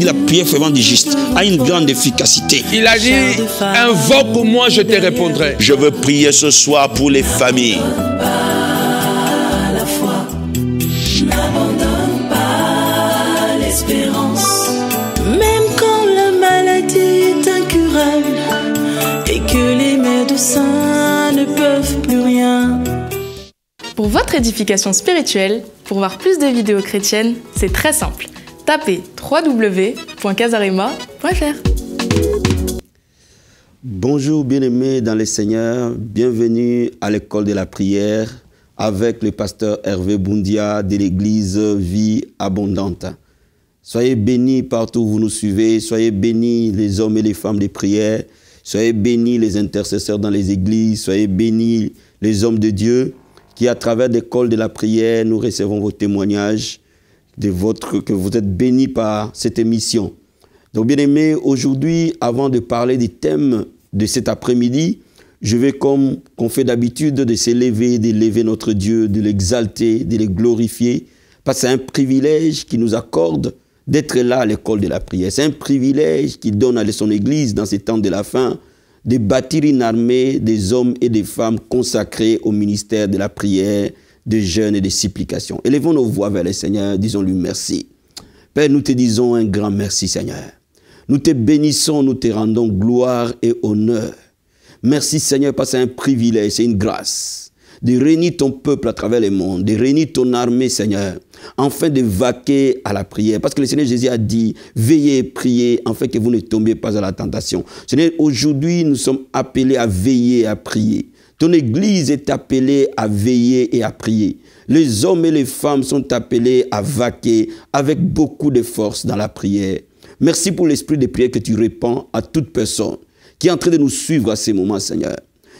la prière fervente du juste a une grande efficacité. Il a dit, invoque-moi, je te répondrai. Je veux prier ce soir pour les familles. N'abandonne pas l'espérance. Même quand la maladie est incurable et que les médecins ne peuvent plus rien. Pour votre édification spirituelle, pour voir plus de vidéos chrétiennes, c'est très simple. Tapez www.casarema.fr. Bonjour bien-aimés dans le Seigneur, bienvenue à l'école de la prière avec le pasteur Hervé Boundia de l'église Vie Abondante. Soyez bénis partout où vous nous suivez, soyez bénis les hommes et les femmes de prière, soyez bénis les intercesseurs dans les églises, soyez bénis les hommes de Dieu qui à travers l'école de la prière, nous recevons vos témoignages que vous êtes bénis par cette émission. Donc bien-aimés, aujourd'hui, avant de parler des thèmes de cet après-midi, je vais, comme on fait d'habitude, de s'élever, d'élever notre Dieu, de l'exalter, de le glorifier, parce que c'est un privilège qui nous accorde d'être là à l'école de la prière. C'est un privilège qu'il donne à son Église dans ces temps de la fin, de bâtir une armée des hommes et des femmes consacrés au ministère de la prière, de jeûne et de supplication. Élevons nos voix vers le Seigneur, disons-lui merci. Père, nous te disons un grand merci, Seigneur. Nous te bénissons, nous te rendons gloire et honneur. Merci, Seigneur, parce que c'est un privilège, c'est une grâce de réunir ton peuple à travers le monde, de réunir ton armée, Seigneur, afin de vaquer à la prière. Parce que le Seigneur Jésus a dit, veillez et priez, afin que vous ne tombiez pas à la tentation. Seigneur, aujourd'hui, nous sommes appelés à veiller et à prier. Ton Église est appelée à veiller et à prier. Les hommes et les femmes sont appelés à vaquer avec beaucoup de force dans la prière. Merci pour l'esprit de prière que tu répands à toute personne qui est en train de nous suivre à ces moments, Seigneur.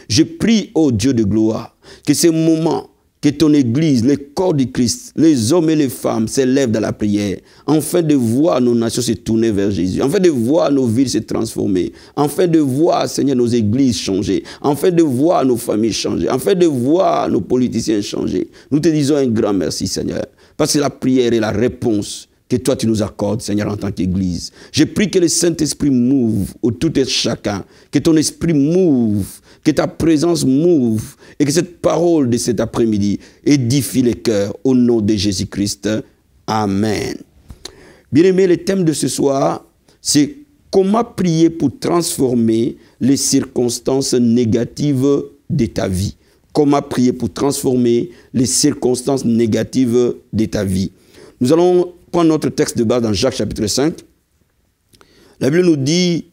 Je prie, ô Dieu de gloire, que ces moments, que ton Église, le corps du Christ, les hommes et les femmes s'élèvent dans la prière, afin de voir nos nations se tourner vers Jésus, afin de voir nos villes se transformer, afin de voir, Seigneur, nos églises changer, afin de voir nos familles changer, afin de voir nos politiciens changer. Nous te disons un grand merci, Seigneur, parce que la prière est la réponse que toi tu nous accordes, Seigneur, en tant qu'Église. Je prie que le Saint-Esprit move autour de chacun, que ton esprit move, que ta présence move, et que cette parole de cet après-midi édifie les cœurs au nom de Jésus-Christ. Amen. Bien-aimés, le thème de ce soir, c'est comment prier pour transformer les circonstances négatives de ta vie. Comment prier pour transformer les circonstances négatives de ta vie. Nous allons prendre notre texte de base dans Jacques chapitre 5. La Bible nous dit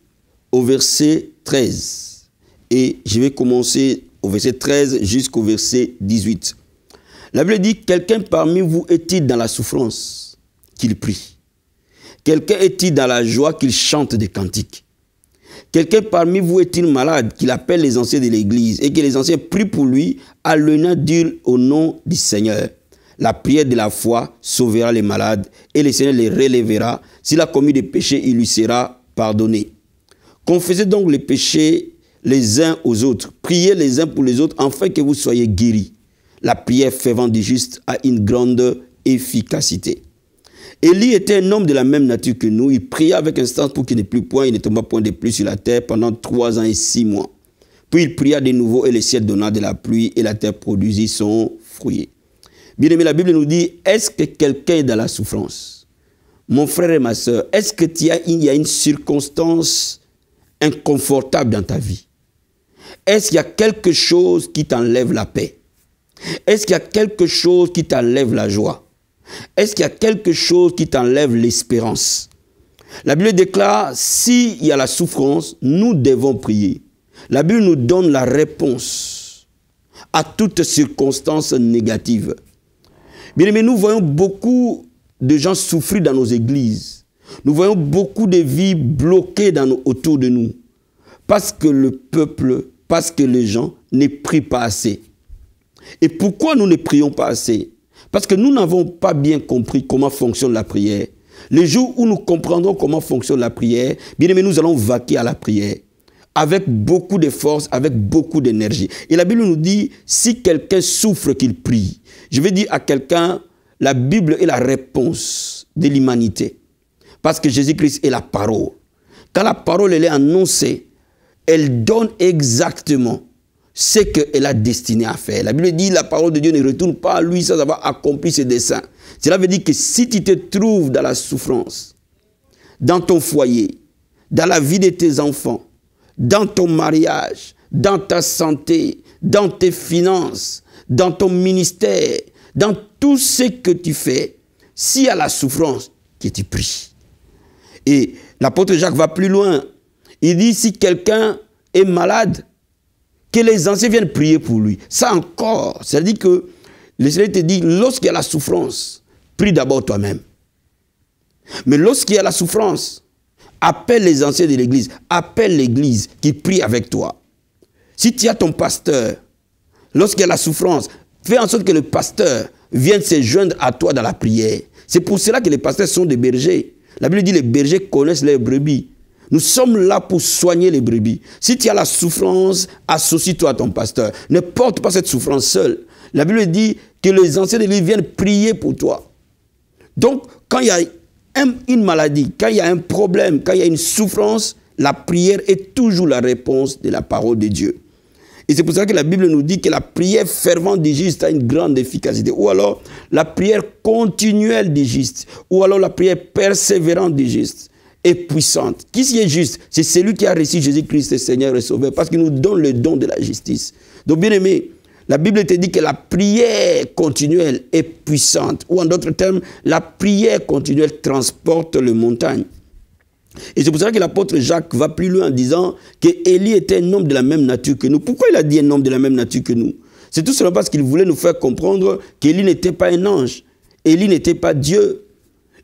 au verset 13. Et je vais commencer au verset 13 jusqu'au verset 18. La Bible dit, quelqu'un parmi vous est-il dans la souffrance qu'il prie? Quelqu'un est-il dans la joie qu'il chante des cantiques? Quelqu'un parmi vous est-il malade qu'il appelle les anciens de l'église et que les anciens prient pour lui à l'honneur dire au nom du Seigneur? La prière de la foi sauvera les malades et le Seigneur les relèvera. S'il a commis des péchés, il lui sera pardonné. Confessez donc les péchés les uns aux autres. Priez les uns pour les autres afin que vous soyez guéris. La prière fervente du juste a une grande efficacité. Élie était un homme de la même nature que nous. Il pria avec instance pour qu'il n'ait plus point, il ne tomba point de pluie sur la terre pendant 3 ans et 6 mois. Puis il pria de nouveau et le ciel donna de la pluie et la terre produisit son fruit. Bien-aimé, la Bible nous dit, est-ce que quelqu'un est dans la souffrance? Mon frère et ma soeur, est-ce qu'il y a une circonstance inconfortable dans ta vie? Est-ce qu'il y a quelque chose qui t'enlève la paix? Est-ce qu'il y a quelque chose qui t'enlève la joie? Est-ce qu'il y a quelque chose qui t'enlève l'espérance? La Bible déclare, s'il y a la souffrance, nous devons prier. La Bible nous donne la réponse à toute circonstance négative. Bien aimé, nous voyons beaucoup de gens souffrir dans nos églises. Nous voyons beaucoup de vies bloquées autour de nous. Parce que le peuple, parce que les gens ne prient pas assez. Et pourquoi nous ne prions pas assez? Parce que nous n'avons pas bien compris comment fonctionne la prière. Les jours où nous comprendrons comment fonctionne la prière, bien aimé, nous allons vaquer à la prière. Avec beaucoup de force, avec beaucoup d'énergie. Et la Bible nous dit, si quelqu'un souffre, qu'il prie. Je vais dire à quelqu'un, la Bible est la réponse de l'humanité. Parce que Jésus-Christ est la parole. Quand la parole elle est annoncée, elle donne exactement ce qu'elle a destiné à faire. La Bible dit la parole de Dieu ne retourne pas à lui sans avoir accompli ses desseins. Cela veut dire que si tu te trouves dans la souffrance, dans ton foyer, dans la vie de tes enfants, dans ton mariage, dans ta santé, dans tes finances, dans ton ministère, dans tout ce que tu fais, s'il y a la souffrance, que tu pries. Et l'apôtre Jacques va plus loin. Il dit si quelqu'un est malade, que les anciens viennent prier pour lui. Ça encore, c'est-à-dire que le Seigneur te dit, lorsqu'il y a la souffrance, prie d'abord toi-même. Mais lorsqu'il y a la souffrance, appelle les anciens de l'église, appelle l'église qui prie avec toi. Si tu as ton pasteur, lorsqu'il y a la souffrance, fais en sorte que le pasteur vienne se joindre à toi dans la prière. C'est pour cela que les pasteurs sont des bergers. La Bible dit que les bergers connaissent les brebis. Nous sommes là pour soigner les brebis. Si tu as la souffrance, associe-toi à ton pasteur. Ne porte pas cette souffrance seule. La Bible dit que les anciens de l'église viennent prier pour toi. Donc, quand il y a une maladie, quand il y a un problème, quand il y a une souffrance, la prière est toujours la réponse de la parole de Dieu. Et c'est pour ça que la Bible nous dit que la prière fervente du juste a une grande efficacité. Ou alors la prière continuelle du juste. Ou alors la prière persévérante du juste est puissante. Qui est juste? C'est celui qui a reçu Jésus-Christ, le Seigneur et Sauveur, parce qu'il nous donne le don de la justice. Donc bien aimé, la Bible te dit que la prière continuelle est puissante. Ou en d'autres termes, la prière continuelle transporte les montagnes. Et c'est pour ça que l'apôtre Jacques va plus loin en disant qu'Élie était un homme de la même nature que nous. Pourquoi il a dit un homme de la même nature que nous? C'est tout simplement parce qu'il voulait nous faire comprendre qu'Élie n'était pas un ange. Élie n'était pas Dieu.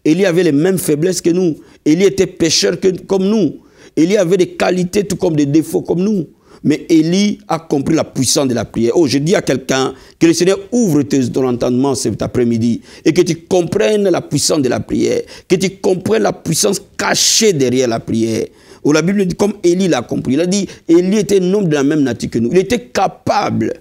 Élie avait les mêmes faiblesses que nous. Élie était pécheur comme nous. Élie avait des qualités tout comme des défauts comme nous. Mais Élie a compris la puissance de la prière. Oh, je dis à quelqu'un que le Seigneur ouvre ton entendement cet après-midi et que tu comprennes la puissance de la prière, que tu comprennes la puissance cachée derrière la prière. Où la Bible dit, comme Élie l'a compris, il a dit, Élie était un homme de la même nature que nous. Il était capable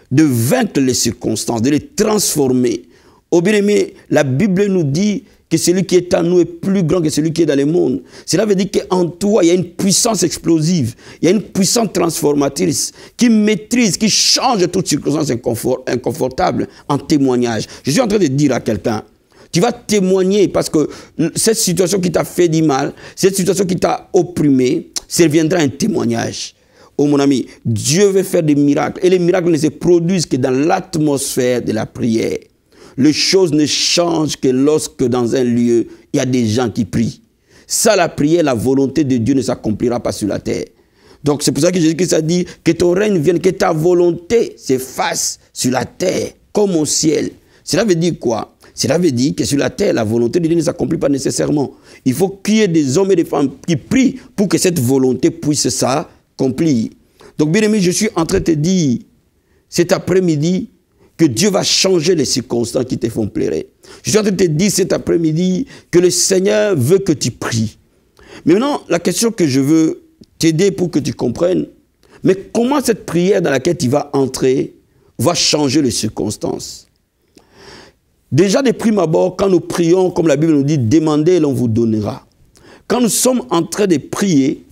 de vaincre les circonstances, de les transformer. Au bien-aimé, la Bible nous dit que celui qui est en nous est plus grand que celui qui est dans le monde. Cela veut dire qu'en toi, il y a une puissance explosive, il y a une puissance transformatrice qui maîtrise, qui change toute circonstance inconfortable en témoignage. Je suis en train de dire à quelqu'un, tu vas témoigner parce que cette situation qui t'a fait du mal, cette situation qui t'a opprimé, deviendra un témoignage. Oh mon ami, Dieu veut faire des miracles et les miracles ne se produisent que dans l'atmosphère de la prière. Les choses ne changent que lorsque dans un lieu, il y a des gens qui prient. Sans la prière, la volonté de Dieu ne s'accomplira pas sur la terre. Donc c'est pour ça que Jésus-Christ a dit que ton règne vienne, que ta volonté se fasse sur la terre comme au ciel. Cela veut dire quoi? Cela veut dire que sur la terre, la volonté de Dieu ne s'accomplit pas nécessairement. Il faut qu'il y ait des hommes et des femmes qui prient pour que cette volonté puisse s'accomplir. Donc bien aimé, je suis en train de te dire cet après-midi que Dieu va changer les circonstances qui te font pleurer. Je suis en train de te dire cet après-midi que le Seigneur veut que tu pries. Mais maintenant, la question que je veux t'aider pour que tu comprennes, mais comment cette prière dans laquelle tu vas entrer va changer les circonstances? Déjà de prime abord, quand nous prions, comme la Bible nous dit, demandez et l'on vous donnera. Quand nous sommes en train de prier,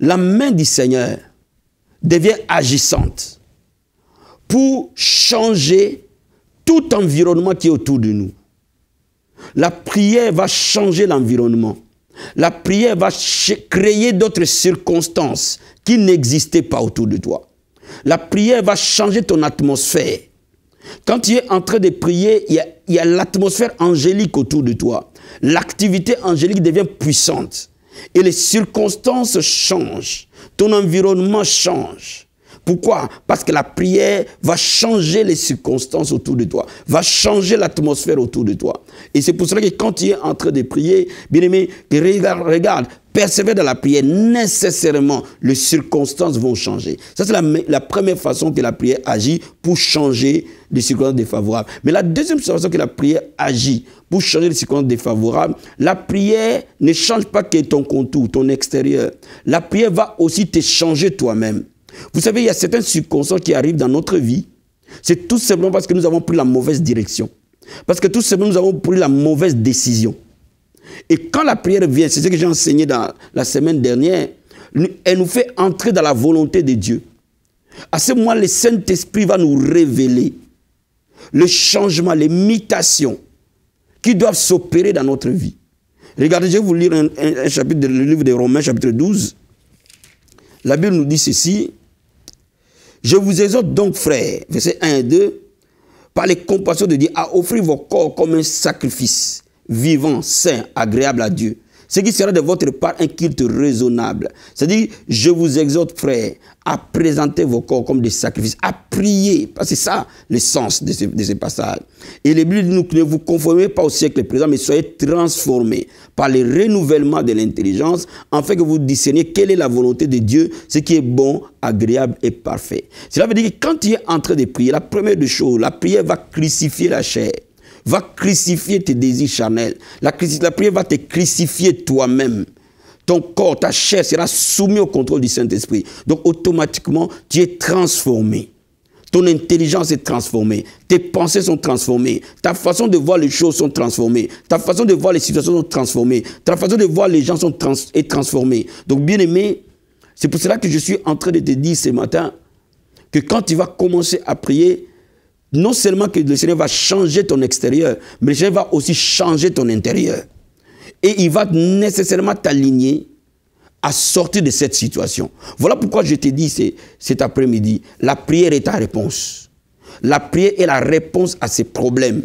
la main du Seigneur devient agissante pour changer tout environnement qui est autour de nous. La prière va changer l'environnement. La prière va créer d'autres circonstances qui n'existaient pas autour de toi. La prière va changer ton atmosphère. Quand tu es en train de prier, il y a l'atmosphère angélique autour de toi. L'activité angélique devient puissante. Et les circonstances changent. Ton environnement change. Pourquoi? Parce que la prière va changer les circonstances autour de toi, va changer l'atmosphère autour de toi. Et c'est pour cela que quand tu es en train de prier, bien aimé, regarde, persévère dans la prière, nécessairement, les circonstances vont changer. Ça, c'est la première façon que la prière agit pour changer les circonstances défavorables. Mais la deuxième façon que la prière agit pour changer les circonstances défavorables, la prière ne change pas que ton contour, ton extérieur. La prière va aussi te changer toi-même. Vous savez, il y a certaines circonstances qui arrivent dans notre vie. C'est tout simplement parce que nous avons pris la mauvaise direction. Parce que tout simplement, nous avons pris la mauvaise décision. Et quand la prière vient, c'est ce que j'ai enseigné dans la semaine dernière, elle nous fait entrer dans la volonté de Dieu. À ce moment, le Saint-Esprit va nous révéler le changement, les mutations qui doivent s'opérer dans notre vie. Regardez, je vais vous lire un chapitre du livre de Romains, chapitre 12. La Bible nous dit ceci. Je vous exhorte donc, frères, versets 1 et 2, par les compassions de Dieu, à offrir vos corps comme un sacrifice vivant, saint, agréable à Dieu. Ce qui sera de votre part un culte raisonnable. C'est-à-dire, je vous exhorte, frères, à présenter vos corps comme des sacrifices, à prier. Parce que c'est ça le sens de ce passage. Et les Bible dit, ne vous conformez pas au siècle présent, mais soyez transformés par le renouvellement de l'intelligence, afin que vous discerniez quelle est la volonté de Dieu, ce qui est bon, agréable et parfait. Cela veut dire que quand tu es en train de prier, la première des choses, la prière va crucifier la chair. Va crucifier tes désirs charnels. La prière va te crucifier toi-même. Ton corps, ta chair sera soumis au contrôle du Saint-Esprit. Donc automatiquement, tu es transformé. Ton intelligence est transformée. Tes pensées sont transformées. Ta façon de voir les choses sont transformées. Ta façon de voir les situations sont transformées. Ta façon de voir les gens est transformée. Donc bien aimé, c'est pour cela que je suis en train de te dire ce matin que quand tu vas commencer à prier, non seulement que le Seigneur va changer ton extérieur, mais le Seigneur va aussi changer ton intérieur. Et il va nécessairement t'aligner à sortir de cette situation. Voilà pourquoi je te dis cet après-midi, la prière est ta réponse. La prière est la réponse à ces problèmes.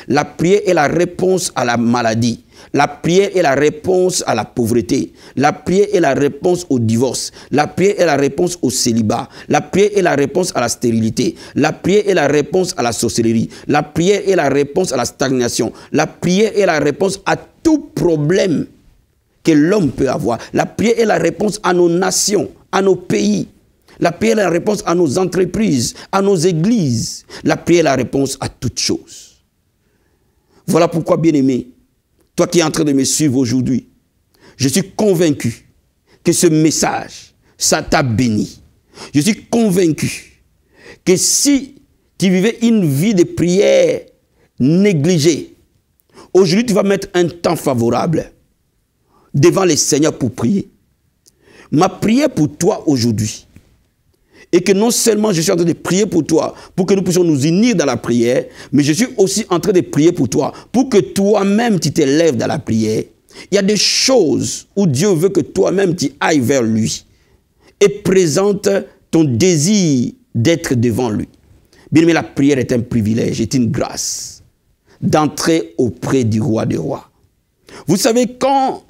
La prière est la réponse à la maladie. La prière est la réponse à la pauvreté. La prière est la réponse au divorce. La prière est la réponse au célibat. La prière est la réponse à la stérilité. La prière est la réponse à la sorcellerie. La prière est la réponse à la stagnation. La prière est la réponse à tout problème que l'homme peut avoir. La prière est la réponse à nos nations, à nos pays. La prière est la réponse à nos entreprises, à nos églises. La prière est la réponse à toutes choses. Voilà pourquoi, bien-aimé, toi qui es en train de me suivre aujourd'hui, je suis convaincu que ce message, ça t'a béni. Je suis convaincu que si tu vivais une vie de prière négligée, aujourd'hui tu vas mettre un temps favorable devant le Seigneur pour prier. Ma prière pour toi aujourd'hui, et que non seulement je suis en train de prier pour toi, pour que nous puissions nous unir dans la prière, mais je suis aussi en train de prier pour toi, pour que toi-même tu t'élèves dans la prière. Il y a des choses où Dieu veut que toi-même tu ailles vers lui et présente ton désir d'être devant lui. Bien aimé, la prière est un privilège, est une grâce d'entrer auprès du roi des rois. Vous savez, quand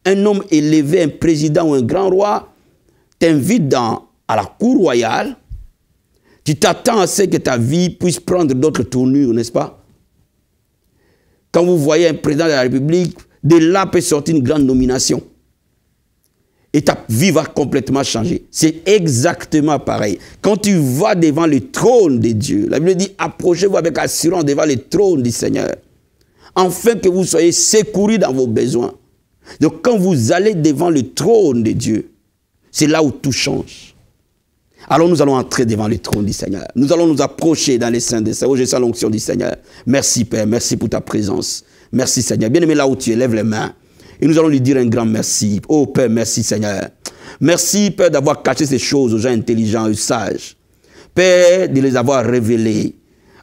un homme élevé, un président ou un grand roi t'invite à la cour royale, tu t'attends à ce que ta vie puisse prendre d'autres tournures, n'est-ce pas? Quand vous voyez un président de la République, de là peut sortir une grande nomination. Et ta vie va complètement changer. C'est exactement pareil. Quand tu vas devant le trône de Dieu, la Bible dit, approchez-vous avec assurance devant le trône du Seigneur, afin que vous soyez secourus dans vos besoins. Donc quand vous allez devant le trône de Dieu, c'est là où tout change. Alors nous allons entrer devant le trône du Seigneur. Nous allons nous approcher dans les saints des saints. Oh, je sens l'onction du Seigneur. Merci Père, merci pour ta présence. Merci Seigneur. Bien aimé, là où tu es, lève les mains. Et nous allons lui dire un grand merci. Oh Père, merci Seigneur. Merci Père d'avoir caché ces choses aux gens intelligents et sages. Père, de les avoir révélées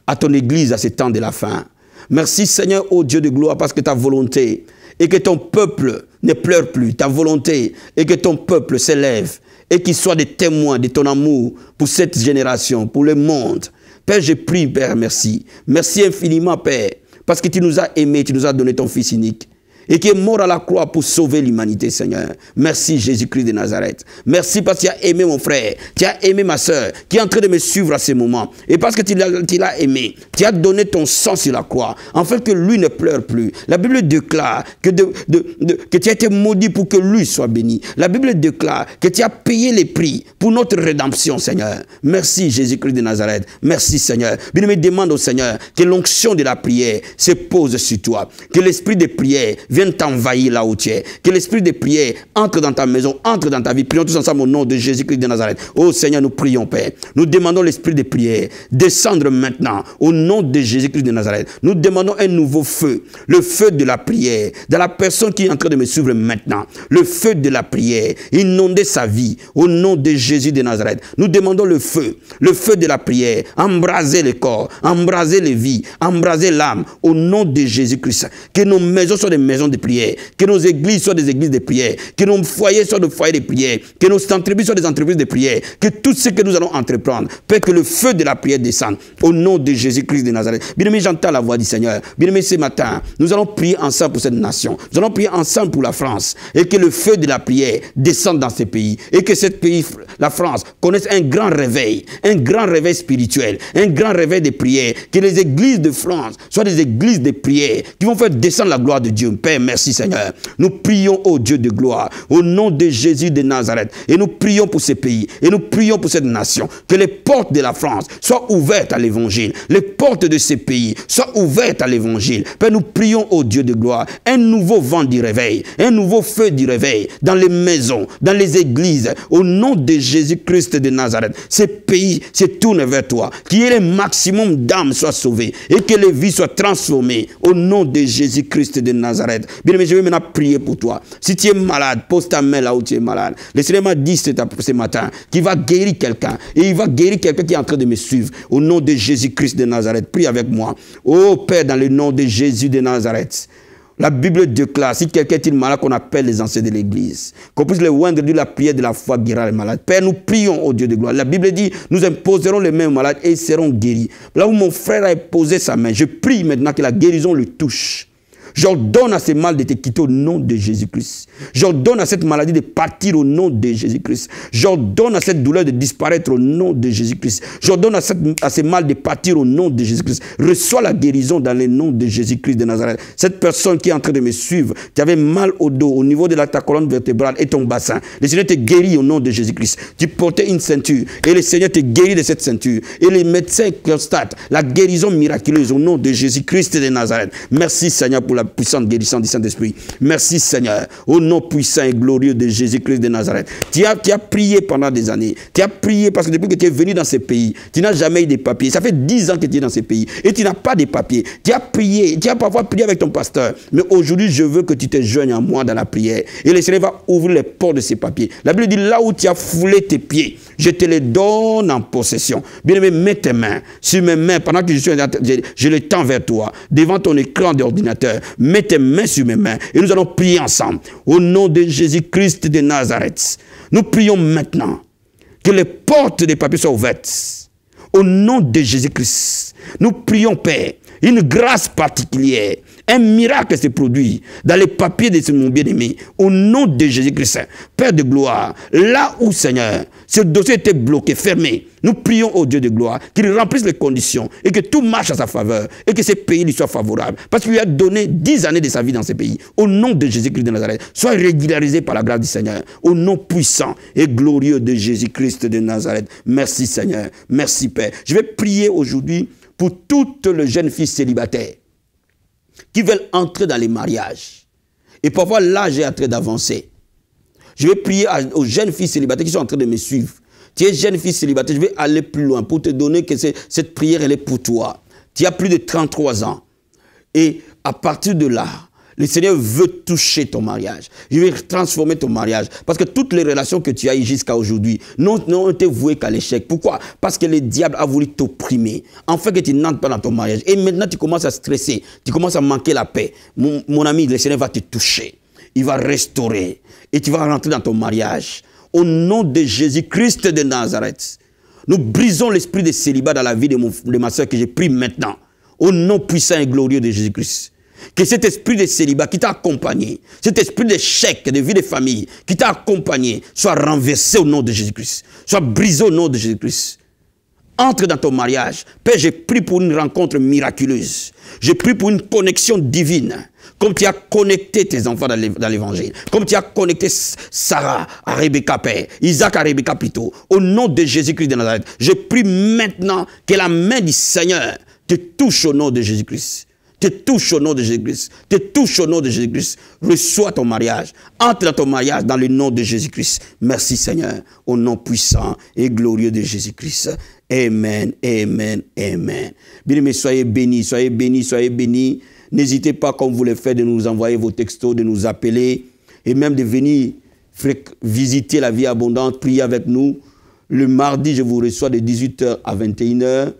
à ton Église à ces temps de la fin. Merci Seigneur, oh Dieu de gloire, parce que ta volonté et que ton peuple ne pleure plus. Ta volonté et que ton peuple s'élève et qu'il soit des témoins de ton amour pour cette génération, pour le monde. Père, je prie, Père, merci. Merci infiniment, Père, parce que tu nous as aimés, tu nous as donné ton Fils unique et qui est mort à la croix pour sauver l'humanité, Seigneur. Merci, Jésus-Christ de Nazareth. Merci parce que tu as aimé mon frère, tu as aimé ma soeur, qui est en train de me suivre à ce moment. Et parce que tu l'as aimé, tu as donné ton sang sur la croix, afin que lui ne pleure plus. La Bible déclare que tu as été maudit pour que lui soit béni. La Bible déclare que tu as payé les prix pour notre rédemption, Seigneur. Merci, Jésus-Christ de Nazareth. Merci, Seigneur. Bien-aimé, demande au Seigneur que l'onction de la prière se pose sur toi, que l'esprit de prière vienne t'envahir là où tu es. Que l'esprit de prière entre dans ta maison, entre dans ta vie. Prions tous ensemble au nom de Jésus-Christ de Nazareth. Oh Seigneur, nous prions, Père. Nous demandons l'esprit de prière descendre maintenant au nom de Jésus-Christ de Nazareth. Nous demandons un nouveau feu, le feu de la prière, dans la personne qui est en train de me suivre maintenant. Le feu de la prière, inonder sa vie au nom de Jésus de Nazareth. Nous demandons le feu de la prière, embraser le corps, embraser les vies, embraser l'âme au nom de Jésus-Christ. Que nos maisons soient des maisons de prière, que nos églises soient des églises de prière, que nos foyers soient des foyers de prière, que nos entreprises soient des entreprises de prière, que tout ce que nous allons entreprendre, Père, que le feu de la prière descende au nom de Jésus-Christ de Nazareth. Bien-aimé, j'entends la voix du Seigneur. Bien-aimé, ce matin, nous allons prier ensemble pour cette nation. Nous allons prier ensemble pour la France et que le feu de la prière descende dans ces pays et que ce pays, la France, connaisse un grand réveil spirituel, un grand réveil de prière. Que les églises de France soient des églises de prière qui vont faire descendre la gloire de Dieu. Père, merci Seigneur. Nous prions au Dieu de gloire au nom de Jésus de Nazareth et nous prions pour ces pays et nous prions pour cette nation. Que les portes de la France soient ouvertes à l'évangile. Les portes de ces pays soient ouvertes à l'évangile. Père, nous prions au Dieu de gloire un nouveau vent du réveil, un nouveau feu du réveil dans les maisons, dans les églises, au nom de Jésus-Christ de Nazareth. Ces pays se tournent vers toi, qu'il y ait le maximum d'âmes soient sauvées et que les vies soient transformées au nom de Jésus-Christ de Nazareth. Bien-aimé, je vais maintenant prier pour toi. Si tu es malade, pose ta main là où tu es malade. Le Seigneur m'a dit ce matin qu'il va guérir quelqu'un et il va guérir quelqu'un qui est en train de me suivre au nom de Jésus-Christ de Nazareth. Prie avec moi. Oh Père, dans le nom de Jésus de Nazareth. La Bible déclare, si quelqu'un est malade, qu'on appelle les anciens de l'église, qu'on puisse les oindre de la prière de la foi guérira les malades. Père, nous prions au Dieu de gloire. La Bible dit, nous imposerons les mains aux malades et ils seront guéris. Là où mon frère a posé sa main, je prie maintenant que la guérison le touche. J'ordonne à ces mal de te quitter au nom de Jésus-Christ. J'ordonne à cette maladie de partir au nom de Jésus-Christ. J'ordonne à cette douleur de disparaître au nom de Jésus-Christ. J'ordonne à ces mal de partir au nom de Jésus-Christ. Reçois la guérison dans le nom de Jésus-Christ de Nazareth. Cette personne qui est en train de me suivre, qui avait mal au dos, au niveau de ta colonne vertébrale et ton bassin, le Seigneur te guérit au nom de Jésus-Christ. Tu portais une ceinture et le Seigneur te guérit de cette ceinture. Et les médecins constatent la guérison miraculeuse au nom de Jésus-Christ de Nazareth. Merci Seigneur pour la puissante guérison du Saint-Esprit. Merci Seigneur, au nom puissant et glorieux de Jésus-Christ de Nazareth. Tu as prié pendant des années. Tu as prié parce que depuis que tu es venu dans ces pays, tu n'as jamais eu de papiers. Ça fait 10 ans que tu es dans ces pays et tu n'as pas de papiers. Tu as prié, tu as parfois prié avec ton pasteur. Mais aujourd'hui, je veux que tu te joignes à moi dans la prière. Et le Seigneur va ouvrir les portes de ces papiers. La Bible dit, là où tu as foulé tes pieds, je te les donne en possession. Bien-aimé, mets tes mains sur mes mains pendant que je les tends vers toi, devant ton écran d'ordinateur. Mets tes mains sur mes mains et nous allons prier ensemble. Au nom de Jésus-Christ de Nazareth, nous prions maintenant que les portes des papiers soient ouvertes. Au nom de Jésus-Christ, nous prions, Père, une grâce particulière, un miracle se produit dans les papiers de mon bien-aimé. Au nom de Jésus-Christ, Père de gloire, là où, Seigneur, ce dossier était bloqué, fermé, nous prions au Dieu de gloire qu'il remplisse les conditions et que tout marche à sa faveur et que ces pays lui soient favorables. Parce qu'il lui a donné 10 années de sa vie dans ces pays. Au nom de Jésus-Christ de Nazareth, sois régularisé par la grâce du Seigneur. Au nom puissant et glorieux de Jésus-Christ de Nazareth. Merci Seigneur. Merci Père. Je vais prier aujourd'hui pour toutes les jeunes filles célibataires qui veulent entrer dans les mariages. Et parfois, l'âge est en train d'avancer. Je vais prier aux jeunes filles célibataires qui sont en train de me suivre. Tu es jeune fille célibataire, je vais aller plus loin pour te donner que cette prière, elle est pour toi. Tu as plus de 33 ans. Et à partir de là, le Seigneur veut toucher ton mariage. Je vais transformer ton mariage. Parce que toutes les relations que tu as eues jusqu'à aujourd'hui n'ont été vouées qu'à l'échec. Pourquoi? Parce que le diable a voulu t'opprimer. En fait que tu n'entres pas dans ton mariage. Et maintenant, tu commences à stresser. Tu commences à manquer la paix. Mon ami, le Seigneur va te toucher. Il va restaurer. Et tu vas rentrer dans ton mariage. Au nom de Jésus-Christ de Nazareth, nous brisons l'esprit de célibat dans la vie de ma soeur que j'ai pris maintenant. Au nom puissant et glorieux de Jésus-Christ. Que cet esprit de célibat qui t'a accompagné, cet esprit d'échec, de vie de famille qui t'a accompagné, soit renversé au nom de Jésus-Christ. Soit brisé au nom de Jésus-Christ. Entre dans ton mariage. Père, j'ai prié pour une rencontre miraculeuse. J'ai prié pour une connexion divine. Comme tu as connecté tes enfants dans l'évangile. Comme tu as connecté Sarah à Rebecca, Père. Isaac à Rebecca plutôt. Au nom de Jésus-Christ de Nazareth. Je prie maintenant que la main du Seigneur te touche au nom de Jésus-Christ. te touche au nom de Jésus-Christ. Te touche au nom de Jésus-Christ. Reçois ton mariage. Entre dans ton mariage dans le nom de Jésus-Christ. Merci Seigneur. Au nom puissant et glorieux de Jésus-Christ. Amen, amen, amen. Bien-aimés, soyez bénis, soyez bénis, soyez bénis. N'hésitez pas, comme vous le faites, de nous envoyer vos textos, de nous appeler et même de venir visiter la vie abondante, prier avec nous. Le mardi, je vous reçois de 18h à 21h.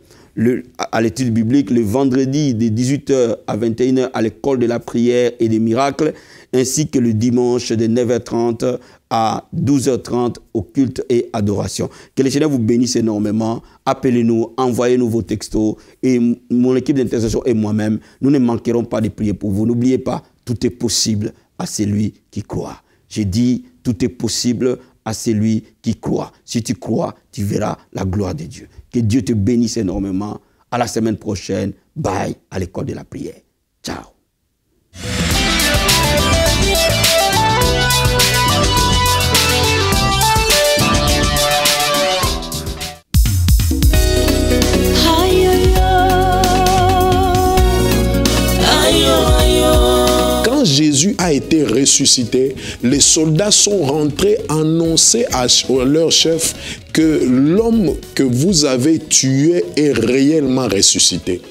À l'étude biblique, le vendredi de 18h à 21h à l'école de la prière et des miracles, ainsi que le dimanche de 9h30 à 12h30 au culte et adoration. Que le Seigneur vous bénisse énormément. Appelez-nous, envoyez-nous vos textos et mon équipe d'intercession et moi-même, nous ne manquerons pas de prier pour vous. N'oubliez pas, tout est possible à celui qui croit. J'ai dit, tout est possible à celui qui croit. Si tu crois, tu verras la gloire de Dieu. Que Dieu te bénisse énormément. À la semaine prochaine. Bye à l'école de la prière. Ciao. Quand Jésus a été ressuscité, les soldats sont rentrés annoncer à leur chef que l'homme que vous avez tué est réellement ressuscité.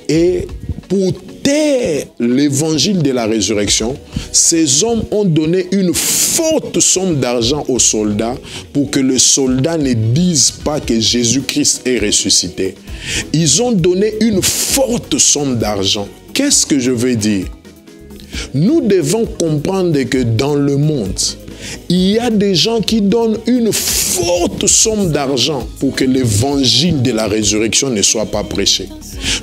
Et pour taire l'évangile de la résurrection, ces hommes ont donné une forte somme d'argent aux soldats pour que les soldats ne disent pas que Jésus-Christ est ressuscité. Ils ont donné une forte somme d'argent. Qu'est-ce que je veux dire? Nous devons comprendre que dans le monde, il y a des gens qui donnent une forte somme d'argent pour que l'évangile de la résurrection ne soit pas prêché.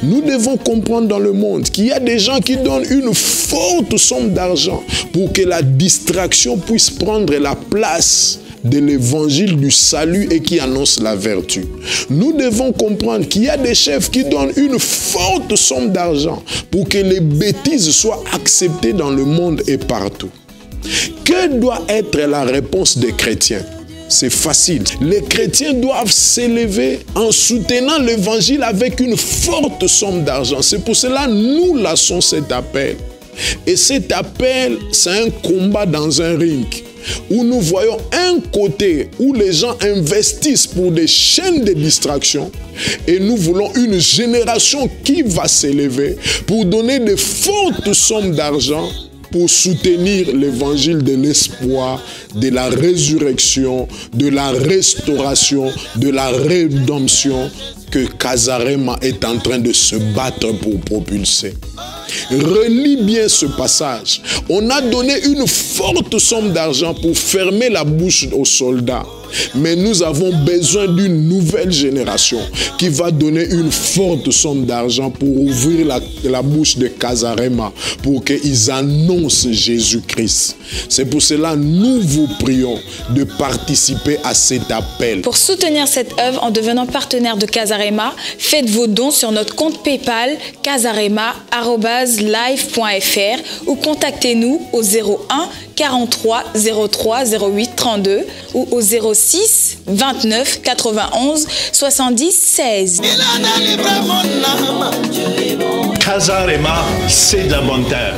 Nous devons comprendre dans le monde qu'il y a des gens qui donnent une forte somme d'argent pour que la distraction puisse prendre la place de l'évangile du salut et qui annonce la vertu. Nous devons comprendre qu'il y a des chefs qui donnent une forte somme d'argent pour que les bêtises soient acceptées dans le monde et partout. Quelle doit être la réponse des chrétiens? C'est facile. Les chrétiens doivent s'élever en soutenant l'évangile avec une forte somme d'argent. C'est pour cela que nous lançons cet appel. Et cet appel, c'est un combat dans un ring, où nous voyons un côté où les gens investissent pour des chaînes de distraction et nous voulons une génération qui va s'élever pour donner de fortes sommes d'argent pour soutenir l'évangile de l'espoir, de la résurrection, de la restauration, de la rédemption que Casarema est en train de se battre pour propulser. Relis bien ce passage. On a donné une forte somme d'argent pour fermer la bouche aux soldats. Mais nous avons besoin d'une nouvelle génération qui va donner une forte somme d'argent pour ouvrir la bouche de Casarema, pour qu'ils annoncent Jésus-Christ. C'est pour cela que nous vous prions de participer à cet appel. Pour soutenir cette œuvre en devenant partenaire de Casarema, faites vos dons sur notre compte PayPal casarema@live.fr ou contactez-nous au 01 43 03 08 32 ou au 06 29 91 70 16. Casarema, c'est de la bonne terre.